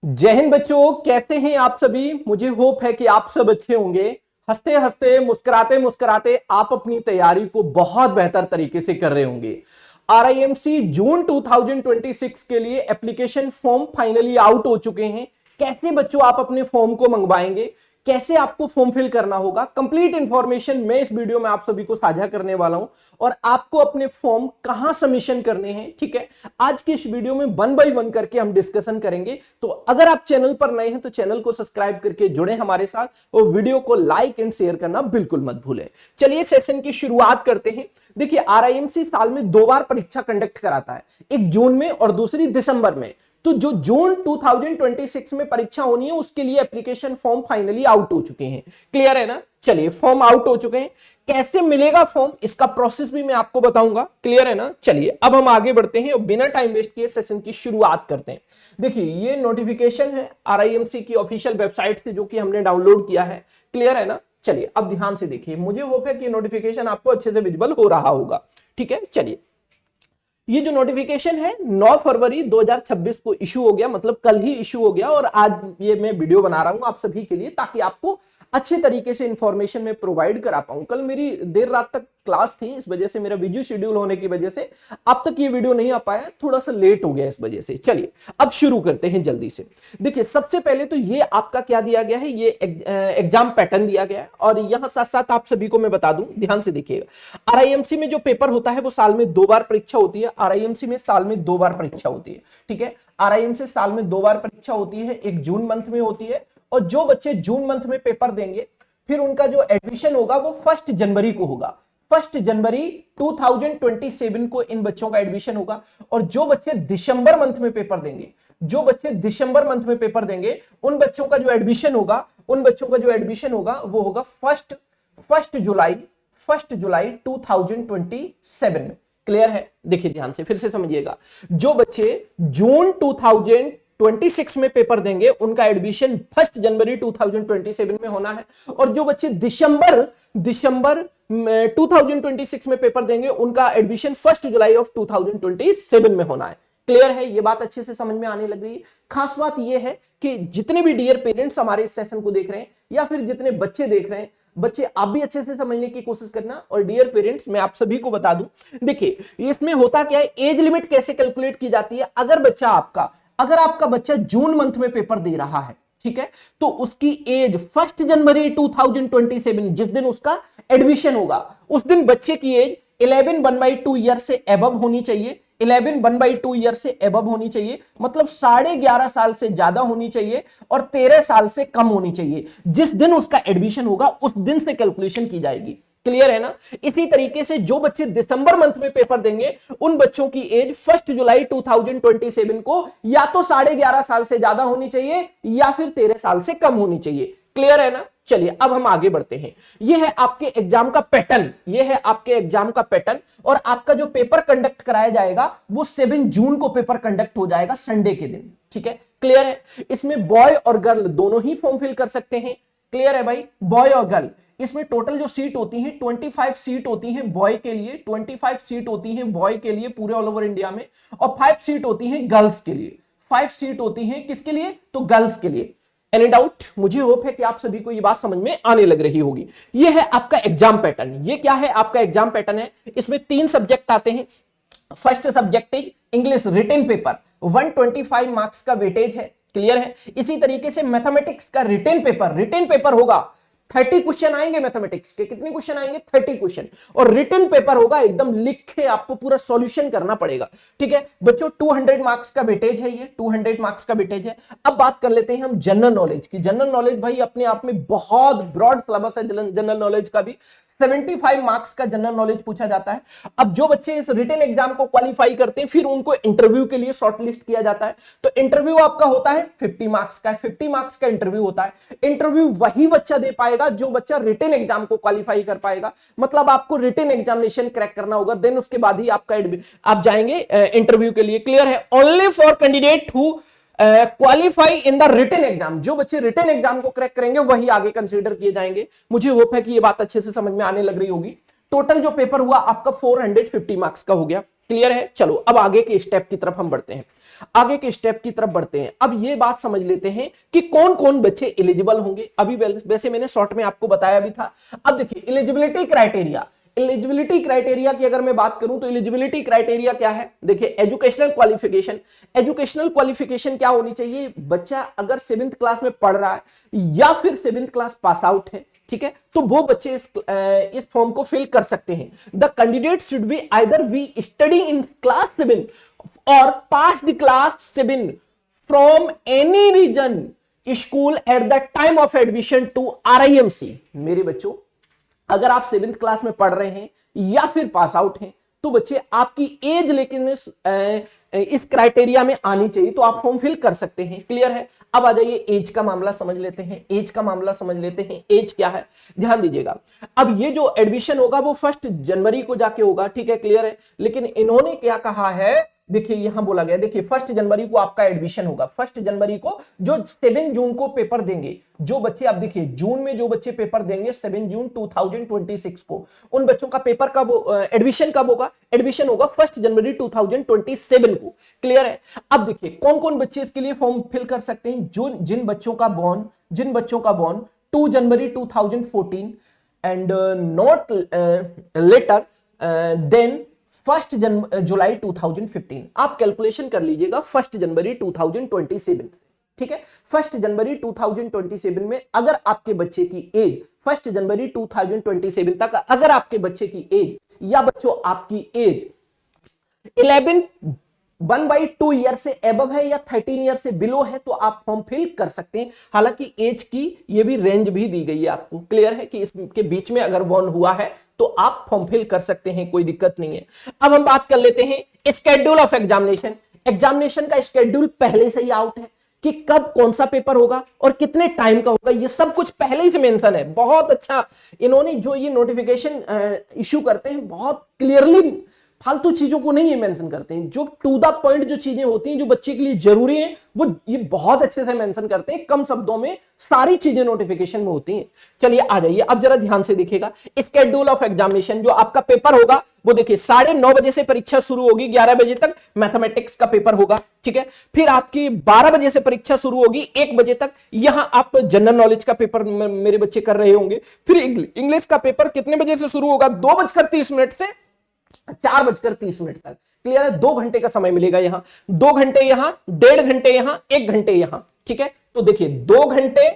जय हिंद बच्चों, कैसे हैं आप सभी। मुझे होप है कि आप सब अच्छे होंगे। हंसते हंसते मुस्कुराते मुस्कुराते आप अपनी तैयारी को बहुत बेहतर तरीके से कर रहे होंगे। आरआईएमसी जून 2026 के लिए एप्लीकेशन फॉर्म फाइनली आउट हो चुके हैं। कैसे बच्चों आप अपने फॉर्म को मंगवाएंगे, कैसे आपको फॉर्म फिल करना होगा, कंप्लीट इंफॉर्मेशन मैं इस वीडियो में आप सभी को साझा करने वाला हूं। और आपको अपने फॉर्म कहां सबमिशन करने हैं, ठीक है, आज की इस वीडियो में 1 बाय 1 करके हम डिस्कशन करेंगे। तो अगर आप चैनल पर नए हैं तो चैनल को सब्सक्राइब करके जुड़े हमारे साथ और वीडियो को लाइक एंड शेयर करना बिल्कुल मत भूलें। चलिए सेशन की शुरुआत करते हैं। देखिए, आरआईएमसी साल में 2 बार परीक्षा कंडक्ट कराता है, एक जून में और दूसरी दिसंबर में। तो जो जून 2026 में परीक्षा होनी है उसके लिए एप्लीकेशन फॉर्म फाइनली आउट हो चुके हैं। क्लियर है ना। चलिए, फॉर्म आउट हो चुके हैं, कैसे मिलेगा फॉर्म इसका प्रोसेस भी मैं आपको बताऊंगा। क्लियर है ना। चलिए अब हम आगे बढ़ते हैं और बिना टाइम वेस्ट किए सेशन की शुरुआत करते हैं। देखिए, ये नोटिफिकेशन है आरआईएमसी की ऑफिशियल वेबसाइट से जो कि हमने डाउनलोड किया है। क्लियर है ना। चलिए अब ध्यान से देखिए, मुझे होप है कि नोटिफिकेशन आपको अच्छे से विजिबल हो रहा होगा। ठीक है, चलिए ये जो नोटिफिकेशन है 9 फरवरी 2026 को इशू हो गया, मतलब कल ही इशू हो गया। और आज ये मैं वीडियो बना रहा हूं आप सभी के लिए ताकि आपको अच्छे तरीके से इंफॉर्मेशन में प्रोवाइड करा पाऊं। कल मेरी देर रात तक क्लास थी, इस वजह से मेरा वीडियो शेड्यूल होने की वजह से अब तक ये वीडियो नहीं आ पाया, थोड़ा सा लेट हो गया इस वजह से। चलिए अब शुरू करते हैं जल्दी से। देखिए, सबसे पहले तो ये आपका क्या दिया गया है, ये एग्जाम पैटर्न दिया गया है। और यहां साथ साथ आप सभी को मैं बता दूं, ध्यान से देखिएगा, आरआईएमसी में जो पेपर होता है वो साल में 2 बार परीक्षा होती है। आरआईएमसी में साल में 2 बार परीक्षा होती है। ठीक है, आरआईएमसी साल में 2 बार परीक्षा होती है, एक जून मंथ में होती है। और जो बच्चे जून मंथ में पेपर देंगे फिर उनका जो एडमिशन होगा वो 1 जनवरी को होगा। 1 जनवरी 2027 को इन बच्चों का एडमिशन होगा। और जो बच्चे दिसंबर मंथ में पेपर देंगे, जो बच्चे दिसंबर मंथ में पेपर देंगे उन बच्चों का जो एडमिशन होगा, उन बच्चों का जो एडमिशन होगा वो होगा 1 जुलाई 2027 में। क्लियर है। देखिए ध्यान से फिर से समझिएगा, जो बच्चे जून 2026 में पेपर देंगे उनका एडमिशन 1 जनवरी 2027 में होना है। और जो बच्चे दिसंबर 2026 में पेपर देंगे उनका एडमिशन 1 जुलाई ऑफ 2027 में होना है। क्लियर है, ये बात अच्छे से समझ में आने लग रही है। खास बात ये है कि जितने भी डियर पेरेंट्स हमारे इस सेशन को देख रहे हैं या फिर जितने बच्चे देख रहे हैं, बच्चे आप भी अच्छे से समझने की कोशिश करना। और डियर पेरेंट्स, मैं आप सभी को बता दूं, देखिए इसमें होता क्या है, एज लिमिट कैसे कैलकुलेट की जाती है। अगर आपका बच्चा जून मंथ में पेपर दे रहा है, ठीक है, तो उसकी एज 1 जनवरी 2027 जिस दिन उसका एडमिशन होगा उस दिन बच्चे की एज 11 ईयर से एबव होनी चाहिए। 11 ईयर से एबव होनी चाहिए, मतलब 11.5 साल से ज्यादा होनी चाहिए और 13 साल से कम होनी चाहिए। जिस दिन उसका एडमिशन होगा उस दिन से कैलकुलेशन की जाएगी। क्लियर है ना। इसी तरीके से जो बच्चे दिसंबर मंथ में पेपर देंगे उन बच्चों की एज 1 जुलाई 2027 को या तो 11.5 साल से ज्यादा होनी चाहिए या फिर 13 साल से कम होनी चाहिए। क्लियर है ना। चलिए अब हम आगे बढ़ते हैं। यह है आपके एग्जाम का पैटर्न, यह है आपके एग्जाम का पैटर्न। और आपका जो पेपर कंडक्ट कराया जाएगा वो 7 जून को पेपर कंडक्ट हो जाएगा, संडे के दिन। ठीक है, क्लियर है। इसमें बॉय और गर्ल दोनों ही फॉर्म फिल कर सकते हैं। क्लियर है भाई, बॉय और गर्ल। इसमें टोटल जो सीट होती हैं 25 सीट होती हैं बॉय के लिए, 25 सीट होती हैं बॉय के लिए पूरे ऑल ओवर इंडिया में। और 5 सीट होती हैं गर्ल्स के लिए। 5 सीट होती हैं किसके लिए, तो गर्ल्स के लिए। Any doubt? मुझे होप है कि आप सभी को ये बात समझ में आने लग रही होगी। ये है आपका एग्जाम पैटर्न। ये क्या है, आपका एग्जाम पैटर्न है। इसमें 3 सब्जेक्ट आते हैं। First subject is English written paper, 125 marks का वेटेज है। क्लियर है। इसी तरीके से मैथमेटिक्स का रिटन पेपर होगा, 30 क्वेश्चन आएंगे मैथमेटिक्स के। कितने क्वेश्चन आएंगे, 30 क्वेश्चन। और रिटन पेपर होगा, एकदम लिख के आपको पूरा सॉल्यूशन करना पड़ेगा। ठीक है बच्चों, 200 मार्क्स का वेटेज है, ये 200 मार्क्स का वेटेज है। अब बात कर लेते हैं हम जनरल नॉलेज की। जनरल नॉलेज भाई अपने आप में बहुत ब्रॉड सिलेबस है जनरल नॉलेज का भी। 75 मार्क्स का जनरल नॉलेज पूछा जाता है। अब जो बच्चे इस रिटन एग्जाम को क्वालिफाई करते हैं फिर उनको इंटरव्यू के लिए शॉर्टलिस्ट किया जाता है। तो इंटरव्यू आपका होता है 50 मार्क्स का, 50 मार्क्स का इंटरव्यू होता है। इंटरव्यू वही बच्चा दे पाएगा जो बच्चा रिटन एग्जाम को क्वालिफाई कर पाएगा। मतलब आपको रिटन एग्जामिनेशन क्रैक करना होगा, देन उसके बाद ही आप जाएंगे इंटरव्यू के लिए। क्लियर है। Only for candidate who qualify in the written exam, जो बच्चे रिटन एग्जाम को क्रैक करेंगे वही आगे कंसीडर किए जाएंगे। मुझे होप है कि ये बात अच्छे से समझ में आने लग रही होगी। टोटल जो पेपर हुआ आपका 450 मार्क्स का हो गया। क्लियर है। चलो अब आगे के स्टेप की तरफ हम बढ़ते हैं, आगे के स्टेप की तरफ बढ़ते हैं। अब ये बात समझ लेते हैं कि कौन कौन बच्चे एलिजिबल होंगे। अभी वैसे मैंने शॉर्ट में आपको बताया भी था। अब देखिए एलिजिबिलिटी क्राइटेरिया, एलिजिबिलिटी क्राइटेरिया की अगर मैं बात करूं तो एलिजिबिलिटी क्राइटेरिया क्या है, देखिए एजुकेशनल क्वालिफिकेशन। एजुकेशनल क्वालिफिकेशन क्या होनी चाहिए, बच्चा अगर 7th क्लास में पढ़ रहा है या फिर 7th क्लास पास आउट है, ठीक है, तो वो बच्चे इस फॉर्म को फिल कर सकते हैं। The candidate should be either be study in class 7 और pass the class 7 from any reason school at the time of admission to RIMC। मेरे बच्चों अगर आप 7th क्लास में पढ़ रहे हैं या फिर पास आउट हैं तो बच्चे आपकी एज लेकिन इस क्राइटेरिया में आनी चाहिए, तो आप फॉर्म फिल कर सकते हैं। क्लियर है। अब आ जाइए एज का मामला समझ लेते हैं, एज का मामला समझ लेते हैं। एज क्या है ध्यान दीजिएगा। अब ये जो एडमिशन होगा वो 1 जनवरी को जाके होगा, ठीक है, क्लियर है। लेकिन इन्होंने क्या कहा है, देखिए यहां बोला गया, देखिए 1 जनवरी को आपका एडमिशन होगा। 1 जनवरी को जो 7 जून को पेपर देंगे जो बच्चे, अब देखिए जून में जो बच्चे पेपर देंगे 7 जून 2026 को, उन बच्चों का पेपर कब, एडमिशन कब होगा, एडमिशन होगा 1 जनवरी 2027 को। क्लियर है। अब देखिए कौन कौन बच्चे इसके लिए फॉर्म फिल कर सकते हैं, जो जिन बच्चों का born 2 January 2014 and not later than 1 July 2015। आप कैलकुलेशन कर लीजिएगा 1 जनवरी 2027, ठीक है। 1 जनवरी 2027 में अगर आपके बच्चे की एज 1 जनवरी 2027 तक अगर आपके बच्चे की एज या बच्चों आपकी एज 1/2 ईयर से एबव है या 13 ईयर से बिलो है तो आप फॉर्म फिल कर सकते हैं। हालांकि एज की ये भी रेंज भी दी गई है आपको। क्लियर है कि इसके बीच में अगर बॉर्न हुआ है तो आप फॉर्म फिल कर सकते हैं, कोई दिक्कत नहीं है। अब हम बात कर लेते हैं स्केड्यूल ऑफ एग्जामिनेशन। एग्जामिनेशन का स्केड्यूल पहले से ही आउट है कि कब कौन सा पेपर होगा और कितने टाइम का होगा, ये सब कुछ पहले ही से मेंशन है। बहुत अच्छा इन्होंने जो ये नोटिफिकेशन इश्यू करते हैं बहुत क्लियरली, फालतू चीजों को नहीं ये मेंशन करते हैं, जो टू द पॉइंट जो चीजें होती हैं जो बच्चे के लिए जरूरी हैं वो ये बहुत अच्छे से मेंशन करते हैं। कम शब्दों में सारी चीजें नोटिफिकेशन में होती हैं। चलिए आ जाइए, अब जरा ध्यान से देखिएगा स्केड्यूल ऑफ एग्जामिनेशन। जो आपका पेपर होगा वो देखिए 9:30 बजे से परीक्षा शुरू होगी, 11 बजे तक मैथमेटिक्स का पेपर होगा, ठीक है। फिर आपकी 12 बजे से परीक्षा शुरू होगी, 1 बजे तक यहां आप जनरल नॉलेज का पेपर मेरे बच्चे कर रहे होंगे। फिर इंग्लिश का पेपर कितने बजे से शुरू होगा, 2:30 से 4:30 तक। क्लियर है। 2 घंटे का समय मिलेगा यहां, 2 घंटे यहां, 1.5 घंटे यहां, 1 घंटे यहां, ठीक है। तो देखिए 2 घंटे,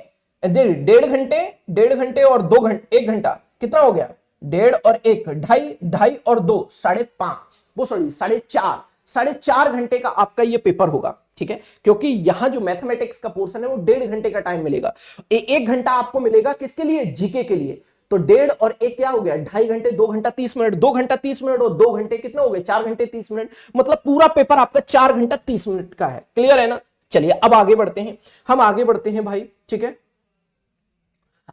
1.5 घंटे और 2 घंटे, 1 घंटा कितना हो गया, 1.5 और 1, 2.5 और 2 5.5, वो सॉरी 4.5 घंटे का आपका ये पेपर होगा, ठीक है। क्योंकि यहां जो मैथमेटिक्स का पोर्शन है वो 1.5 घंटे का टाइम मिलेगा। 1 घंटा आपको मिलेगा किसके लिए, जीके के लिए। तो 1.5 और 1 क्या हो गया, 2.5 घंटे, 2 घंटा 30 मिनट, 2 घंटा 30 मिनट और 2 घंटे कितने हो गए, 4 घंटे 30 मिनट। मतलब पूरा पेपर आपका 4 घंटा 30 मिनट का है। क्लियर है ना। चलिए अब आगे बढ़ते हैं, हम आगे बढ़ते हैं भाई, ठीक है।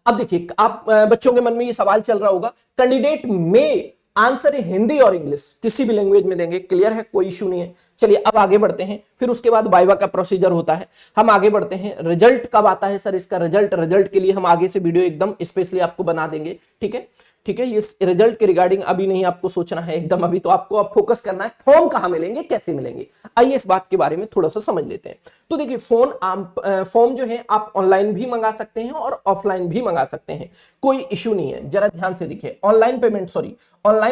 अब देखिए आप बच्चों के मन में ये सवाल चल रहा होगा, कैंडिडेट में आंसर हिंदी और इंग्लिश किसी भी लैंग्वेज में देंगे। क्लियर है, कोई इशू नहीं है। चलिए अब आगे बढ़ते हैं, फिर उसके बाद वाइवा का प्रोसीजर होता है। हम आगे बढ़ते हैं, रिजल्ट कब आता है सर इसका, रिजल्ट के लिए हम आगे से वीडियो एकदम स्पेशली आपको बना देंगे, ठीक है, ठीक है। ये रिजल्ट के रिगार्डिंग अभी नहीं आपको सोचना है एकदम, अभी तो आपको अब फोकस करना है फॉर्म कहां मिलेंगे, कैसे मिलेंगे। आइए इस बात के बारे में थोड़ा सा समझ लेते हैं। तो देखिए फॉर्म जो है आप ऑनलाइन भी मंगा सकते हैं और ऑफलाइन भी मंगा सकते हैं, कोई इश्यू नहीं है। जरा ध्यान से देखिए, ऑनलाइन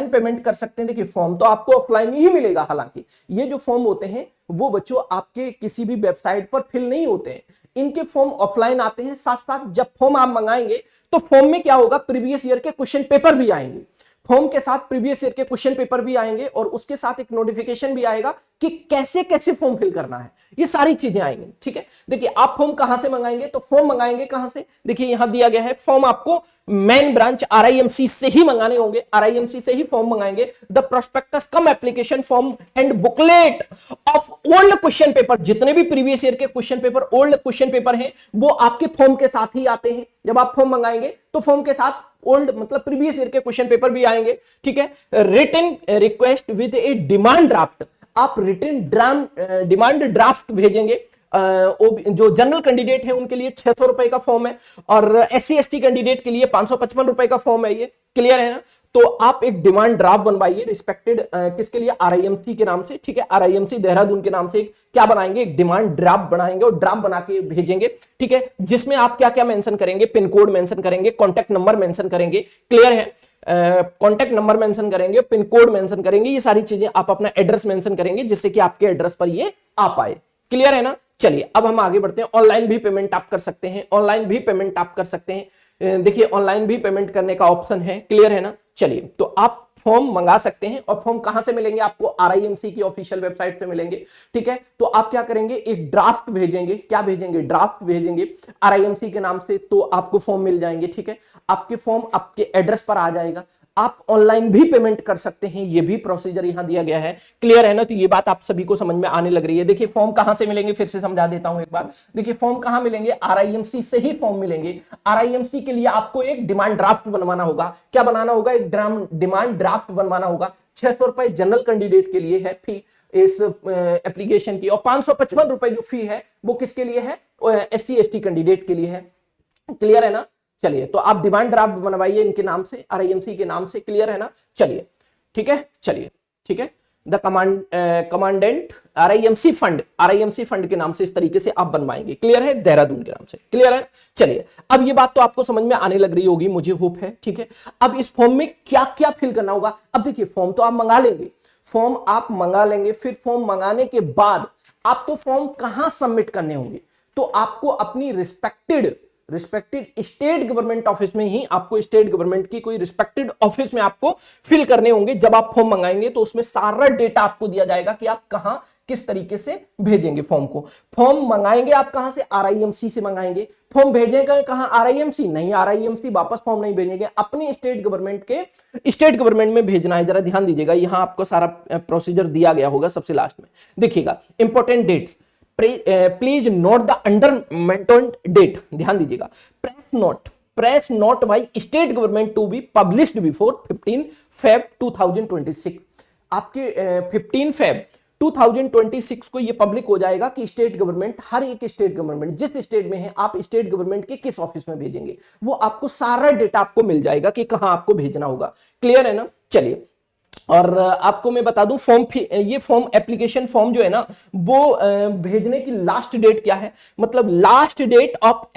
पेमेंट कर सकते हैं। देखिए फॉर्म तो आपको ऑफलाइन ही मिलेगा, हालांकि ये जो फॉर्म होते हैं वो बच्चों आपके किसी भी वेबसाइट पर फिल नहीं होते हैं, इनके फॉर्म ऑफलाइन आते हैं। साथ साथ जब फॉर्म आप मंगाएंगे तो फॉर्म में क्या होगा, प्रीवियस ईयर के क्वेश्चन पेपर भी आएंगे, फॉर्म के साथ प्रीवियस ईयर के क्वेश्चन पेपर भी आएंगे और उसके साथ एक नोटिफिकेशन भी आएगा कि कैसे कैसे फॉर्म फिल करना है, ये सारी चीजें आएंगी, ठीक है। देखिए आप फॉर्म कहां से मंगाएंगे, तो फॉर्म मंगाएंगे कहां से, देखिए यहां दिया गया है, फॉर्म आपको मेन ब्रांच RIMC से ही मंगाने होंगे, RIMC से ही फॉर्म मंगाएंगे। The prospectus cum application form and booklet of old question paper, जितने भी प्रीवियस ईयर के question paper, old question paper हैं वो आपके फॉर्म के साथ ही आते हैं। जब आप फॉर्म मंगाएंगे तो फॉर्म के साथ ओल्ड मतलब प्रीवियस ईयर के क्वेश्चन पेपर भी आएंगे, ठीक है। Written request with a demand draft, आप रिटन डिमांड ड्राफ्ट भेजेंगे जो जनरल कैंडिडेट है उनके लिए 600 रुपए का फॉर्म है, और SC ST कैंडिडेट के लिए 555 रुपए का फॉर्म है। ये क्लियर है ना? तो आप एक डिमांड ड्राफ्ट बनवाइए रिस्पेक्टेड किसके लिए, RIMC के नाम से, ठीक है, RIMC देहरादून के नाम से क्या बनाएंगे, एक डिमांड ड्राफ्ट बनाएंगे और ड्राफ्ट बना के भेजेंगे, ठीक है, जिसमें आप क्या क्या मेंशन करेंगे, पिन कोड मेंशन करेंगे, कॉन्टैक्ट नंबर मेंशन करेंगे, क्लियर है, कॉन्टैक्ट नंबर मेंशन करेंगे, पिन कोड मेंशन करेंगे, ये सारी चीजें, आप अपना एड्रेस मेंशन करेंगे जिससे कि आपके एड्रेस पर ये आ पाए। क्लियर है ना? चलिए अब हम आगे बढ़ते हैं। ऑनलाइन भी पेमेंट आप कर सकते हैं, ऑनलाइन भी पेमेंट आप कर सकते हैं। देखिए ऑनलाइन भी पेमेंट करने का ऑप्शन है। क्लियर है ना? चलिए तो आप फॉर्म मंगा सकते हैं, और फॉर्म कहां से मिलेंगे आपको, RIMC की ऑफिशियल वेबसाइट से मिलेंगे, ठीक है। तो आप क्या करेंगे, एक ड्राफ्ट भेजेंगे, क्या भेजेंगे, ड्राफ्ट भेजेंगे RIMC के नाम से, तो आपको फॉर्म मिल जाएंगे, ठीक है। आपके फॉर्म आपके एड्रेस पर आ जाएगा। आप ऑनलाइन भी पेमेंट कर सकते हैं, ये भी प्रोसीजर यहां दिया गया है। क्लियर है ना? तो ये बात आप सभी को समझ में आने लग रही है। देखिए फॉर्म कहां से मिलेंगे, फिर से समझा देता हूं एक बार। देखिए फॉर्म कहां मिलेंगे, RIMC से ही फॉर्म मिलेंगे। RIMC के लिए आपको एक डिमांड ड्राफ्ट बनवाना होगा। क्या बनाना होगा, एक डिमांड ड्राफ्ट बनवाना होगा। 600 रुपए जनरल कैंडिडेट के लिए है फी इस एप्लीकेशन की, और 555 रुपए जो फी है वो किसके लिए है, SC ST कैंडिडेट के लिए है। क्लियर है ना? चलिए तो आप डिमांड ड्राफ्ट बनवाइए इनके नाम से, RIMC के नाम से। क्लियर है ना? चलिए ठीक है, चलिए ठीक है। द कमांडेंट RIMC फंड के नाम से इस तरीके से आप बनवाएंगे। क्लियर है? देहरादून के नाम से। क्लियर है? चलिए अब ये बात तो आपको समझ में आने लग रही होगी, मुझे होप है, ठीक है। अब इस फॉर्म में क्या क्या फिल करना होगा। अब देखिए फॉर्म तो आप मंगा लेंगे, फॉर्म आप मंगा लेंगे, फिर फॉर्म मंगाने के बाद आपको फॉर्म कहां सबमिट करने होंगे, तो आपको अपनी रिस्पेक्टेड स्टेट गवर्नमेंट ऑफिस में ही, आपको स्टेट गवर्नमेंट की कोई रिस्पेक्टेड ऑफिस में आपको फिल करने होंगे। जब आप फॉर्म मंगाएंगे तो उसमें सारा डेटा आपको दिया जाएगा कि आप कहां किस तरीके से भेजेंगे फॉर्म को। फॉर्म मंगाएंगे आप कहां से, RIMC से मंगाएंगे। फॉर्म भेजेगा कहां, RIMC नहीं, RIMC वापस फॉर्म नहीं भेजेंगे, अपने स्टेट गवर्नमेंट में भेजना है। जरा ध्यान दीजिएगा, यहां आपको सारा प्रोसीजर दिया गया होगा सबसे लास्ट में। देखिएगा important dates, please note the under mentioned date, ध्यान दीजिएगा। Press note by state government to be published before 15 Feb 2026। आपके 15 Feb 2026 को ये पब्लिक हो जाएगा कि स्टेट गवर्नमेंट, हर एक स्टेट गवर्नमेंट जिस स्टेट में है, आप स्टेट गवर्नमेंट के किस ऑफिस में भेजेंगे, वो आपको सारा डेटा आपको मिल जाएगा कि कहां आपको भेजना होगा। क्लियर है ना? चलिए, और आपको मैं बता दूं ये फॉर्म एप्लीकेशन फॉर्म जो है ना, वो भेजने की लास्ट डेट क्या है, मतलब last date of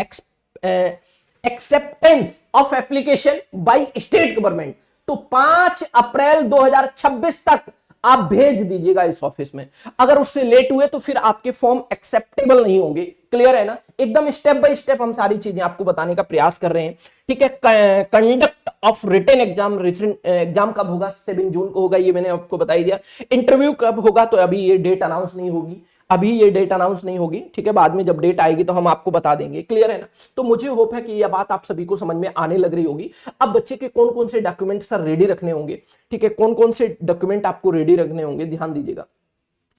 acceptance of application by state government, तो 5 अप्रैल 2026 तक आप भेज दीजिएगा इस ऑफिस में। अगर उससे लेट हुए तो फिर आपके फॉर्म एक्सेप्टेबल नहीं होंगे। क्लियर है ना? एकदम स्टेप बाय स्टेप हम सारी चीजें आपको बताने का प्रयास कर रहे हैं, ठीक है। कंडक्ट ऑफ रिटन एग्जाम कब होगा, 7 जून को होगा, ये मैंने आपको बता ही दिया। इंटरव्यू कब होगा, तो अभी ये डेट अनाउंस नहीं होगी, ठीक है। बाद में जब डेट आएगी तो हम आपको बता देंगे। क्लियर है ना? तो मुझे होप है कि यह बात आप सभी को समझ में आने लग रही होगी। अब बच्चे के कौन कौन से डॉक्यूमेंट सर रेडी रखने होंगे, ठीक है, कौन कौन से डॉक्यूमेंट आपको रेडी रखने होंगे, ध्यान दीजिएगा,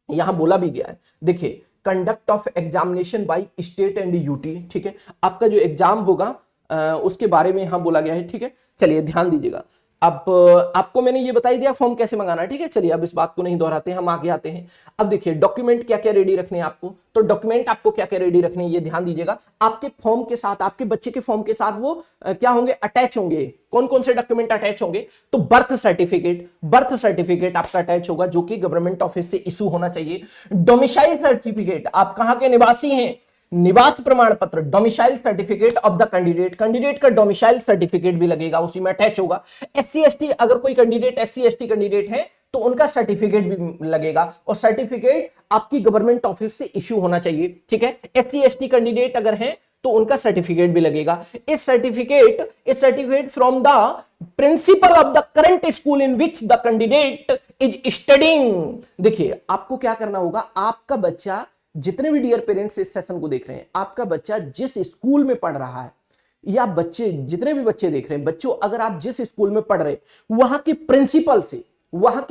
यहां बोला भी गया है। देखिए conduct of examination by state and UT, ठीक है, आपका जो एग्जाम होगा उसके बारे में यहां बोला गया है, ठीक है। चलिए ध्यान दीजिएगा। अब आपको मैंने ये बता ही दिया फॉर्म कैसे मंगाना है, ठीक है। चलिए अब इस बात को नहीं दोहराते, हम आगे आते हैं। अब देखिए डॉक्यूमेंट क्या क्या रेडी रखने हैं आपको, तो डॉक्यूमेंट आपको क्या क्या रेडी रखने हैं ये ध्यान दीजिएगा। आपके फॉर्म के साथ, आपके बच्चे के फॉर्म के साथ वो क्या होंगे, अटैच होंगे। कौन कौन से डॉक्यूमेंट अटैच होंगे, तो बर्थ सर्टिफिकेट आपका अटैच होगा, जो कि गवर्नमेंट ऑफिस से इशू होना चाहिए। डोमिसाइल सर्टिफिकेट, आप कहां के निवासी हैं, निवास प्रमाण पत्र, domicile certificate of the candidate का डोमिसाइल सर्टिफिकेट भी लगेगा, उसी में अटैच होगा। SC ST अगर कोई कैंडिडेट SC ST कैंडिडेट है तो उनका सर्टिफिकेट भी लगेगा, और सर्टिफिकेट आपकी गवर्नमेंट ऑफिस से इश्यू होना चाहिए, ठीक है। SC ST कैंडिडेट अगर है तो उनका सर्टिफिकेट भी लगेगा। इस certificate from the principle of the current school in which the candidate is studying. देखिए आपको क्या करना होगा, आपका बच्चा, जितने भी डियर पेरेंट्स इस सेशन को देख रहे हैं, आपका बच्चा जिस स्कूल में पढ़ रहा है, या बच्चे जितने भी बच्चे देख रहे हैं, बच्चों अगर आप जिस स्कूल में पढ़ रहे हैं वहां के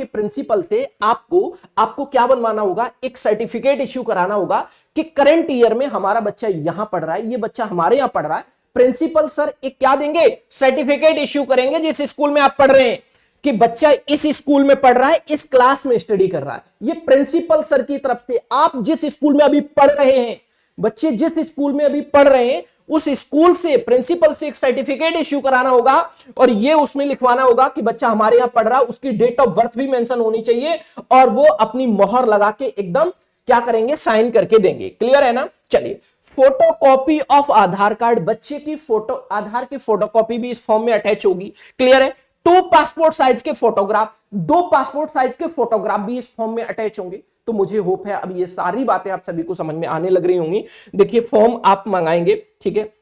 प्रिंसिपल से आपको क्या बनवाना होगा, एक सर्टिफिकेट इश्यू कराना होगा कि करंट ईयर में हमारा बच्चा यहां पढ़ रहा है, ये बच्चा हमारे यहां पढ़ रहा है। प्रिंसिपल सर एक क्या देंगे, सर्टिफिकेट इश्यू करेंगे जिस स्कूल में आप पढ़ रहे हैं, कि बच्चा इस स्कूल में पढ़ रहा है, इस क्लास में स्टडी कर रहा है। ये प्रिंसिपल सर की तरफ से आप जिस स्कूल में अभी पढ़ रहे हैं, बच्चे जिस स्कूल में अभी पढ़ रहे हैं उस स्कूल से प्रिंसिपल से एक सर्टिफिकेट इश्यू कराना होगा और ये उसमें लिखवाना होगा कि बच्चा हमारे यहां पढ़ रहा है, उसकी डेट ऑफ बर्थ भी मेंशन होनी चाहिए और वो अपनी मोहर लगा के एकदम क्या करेंगे, साइन करके देंगे। क्लियर है ना? चलिए, फोटोकॉपी ऑफ आधार कार्ड, बच्चे की फोटो आधार की फोटोकॉपी भी इस फॉर्म में अटैच होगी। क्लियर है? 2 पासपोर्ट साइज के फोटोग्राफ, 2 पासपोर्ट साइज के फोटोग्राफ भी इस फॉर्म में अटैच होंगे। तो मुझे होप है अब ये सारी बातें आप सभी को समझ में आने लग रही होंगी। देखिए, फॉर्म आप मंगाएंगे, ठीक है,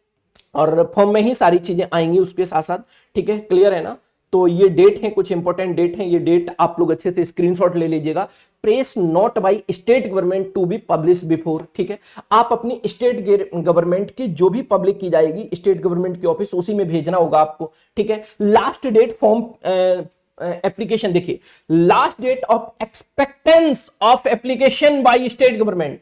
और फॉर्म में ही सारी चीजें आएंगी उसके साथ साथ, ठीक है। क्लियर है ना? तो ये डेट है, कुछ इंपॉर्टेंट डेट है, ये डेट आप लोग अच्छे से स्क्रीनशॉट ले लीजिएगा। Press note by state government to be publish before, ठीक है। आप अपनी स्टेट गवर्नमेंट की जो भी पब्लिक की जाएगी स्टेट गवर्नमेंट की ऑफिस, उसी में भेजना होगा आपको, ठीक है। लास्ट डेट फॉर्म एप्लीकेशन, देखिए, last date of acceptance of application by state government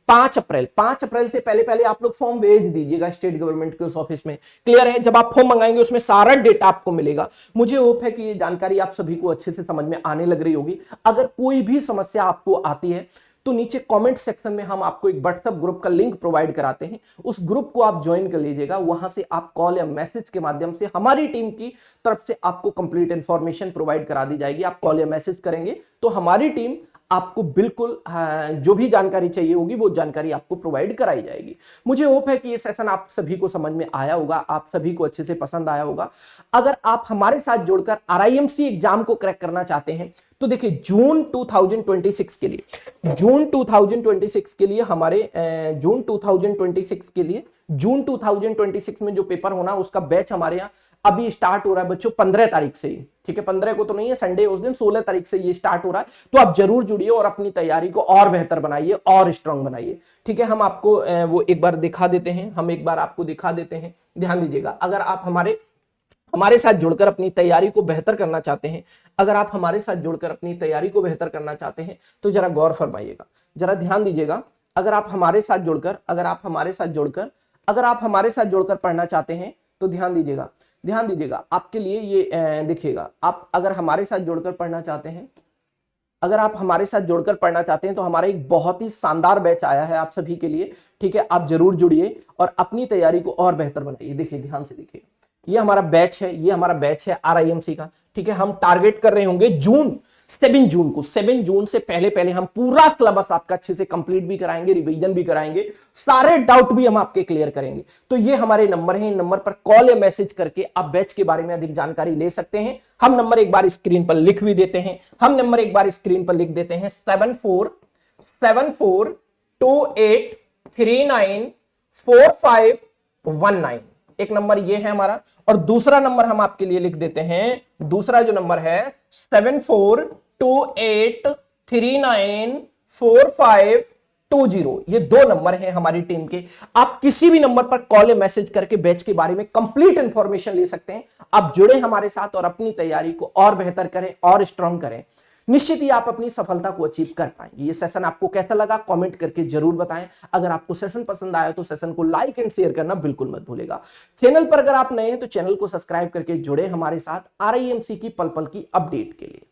5 April. 5 अप्रैल से पहले पहले आप लोग फॉर्म भेज दीजिएगा स्टेट गवर्नमेंट के उस ऑफिस में। क्लियर है? जब आप फॉर्म मंगाएंगे उसमें सारा डेटा आपको मिलेगा। मुझे होप है कि ये जानकारी आप सभी को अच्छे से समझ में आने लग रही होगी। अगर कोई भी समस्या आपको आती है तो नीचे कमेंट सेक्शन में हम आपको एक व्हाट्सएप ग्रुप का लिंक प्रोवाइड कराते हैं, उस ग्रुप को आप ज्वाइन कर लीजिएगा। वहां से आप कॉल या मैसेज के माध्यम से हमारी टीम की तरफ से आपको कंप्लीट इंफॉर्मेशन प्रोवाइड करा दी जाएगी। आप कॉल या मैसेज करेंगे तो हमारी टीम आपको बिल्कुल जो भी जानकारी चाहिए होगी वो जानकारी आपको प्रोवाइड कराई जाएगी। मुझे होप है कि ये सेशन आप सभी को समझ में आया होगा, आप सभी को अच्छे से पसंद आया होगा। अगर आप हमारे साथ जुड़कर RIMC एग्जाम को क्रैक करना चाहते हैं तो देखिए, जून 2026 के लिए, जून 2026 के लिए हमारे जून 2026 में जो पेपर होना उसका बैच हमारे यहाँ अभी स्टार्ट हो रहा है बच्चों 15 तारीख से ही, ठीक है। 15 को तो नहीं है, संडे उस दिन, 16 तारीख से ये स्टार्ट हो रहा है। तो आप जरूर जुड़िए और अपनी तैयारी को और बेहतर बनाइए और स्ट्रांग बनाइए, ठीक है। हम आपको वो एक बार दिखा देते हैं, हम एक बार आपको दिखा देते हैं, ध्यान दीजिएगा। अगर आप हमारे साथ जुड़कर अपनी तैयारी को बेहतर करना चाहते हैं, अगर आप हमारे साथ जुड़कर अपनी तैयारी को बेहतर करना चाहते हैं तो जरा गौर फरमाइएगा, जरा ध्यान दीजिएगा। अगर आप हमारे साथ जुड़कर पढ़ना चाहते हैं तो ध्यान दीजिएगा, आपके लिए ये दिखेगा। आप अगर हमारे साथ जुड़कर पढ़ना चाहते हैं, तो हमारा एक बहुत ही शानदार बैच आया है आप सभी के लिए, ठीक है। आप जरूर जुड़िए और अपनी तैयारी को और बेहतर बनाइए। देखिए, ध्यान से देखिए, ये हमारा बैच है RIMC का, ठीक है। हम टारगेट कर रहे होंगे 7 जून को, 7 जून से पहले हम पूरा सिलेबस आपका अच्छे से कंप्लीट भी कराएंगे, रिवीजन भी कराएंगे, सारे डाउट भी हम आपके क्लियर करेंगे। तो ये हमारे नंबर है, इन नंबर पर कॉल या मैसेज करके आप बैच के बारे में अधिक जानकारी ले सकते हैं। हम नंबर एक बार स्क्रीन पर लिख भी देते हैं, 7428394519। एक नंबर ये है हमारा, और दूसरा नंबर हम आपके लिए लिख देते हैं, दूसरा जो नंबर है 7428394520। ये 2 नंबर हैं हमारी टीम के। आप किसी भी नंबर पर कॉल या मैसेज करके बैच के बारे में कंप्लीट इंफॉर्मेशन ले सकते हैं। आप जुड़े हमारे साथ और अपनी तैयारी को और बेहतर करें और स्ट्रांग करें। निश्चित ही आप अपनी सफलता को अचीव कर पाएंगे। ये सेशन आपको कैसा लगा कमेंट करके जरूर बताएं। अगर आपको सेशन पसंद आया तो सेशन को लाइक एंड शेयर करना बिल्कुल मत भूलेगा। चैनल पर अगर आप नए हैं तो चैनल को सब्सक्राइब करके जुड़े हमारे साथ RIMC की पल पल की अपडेट के लिए।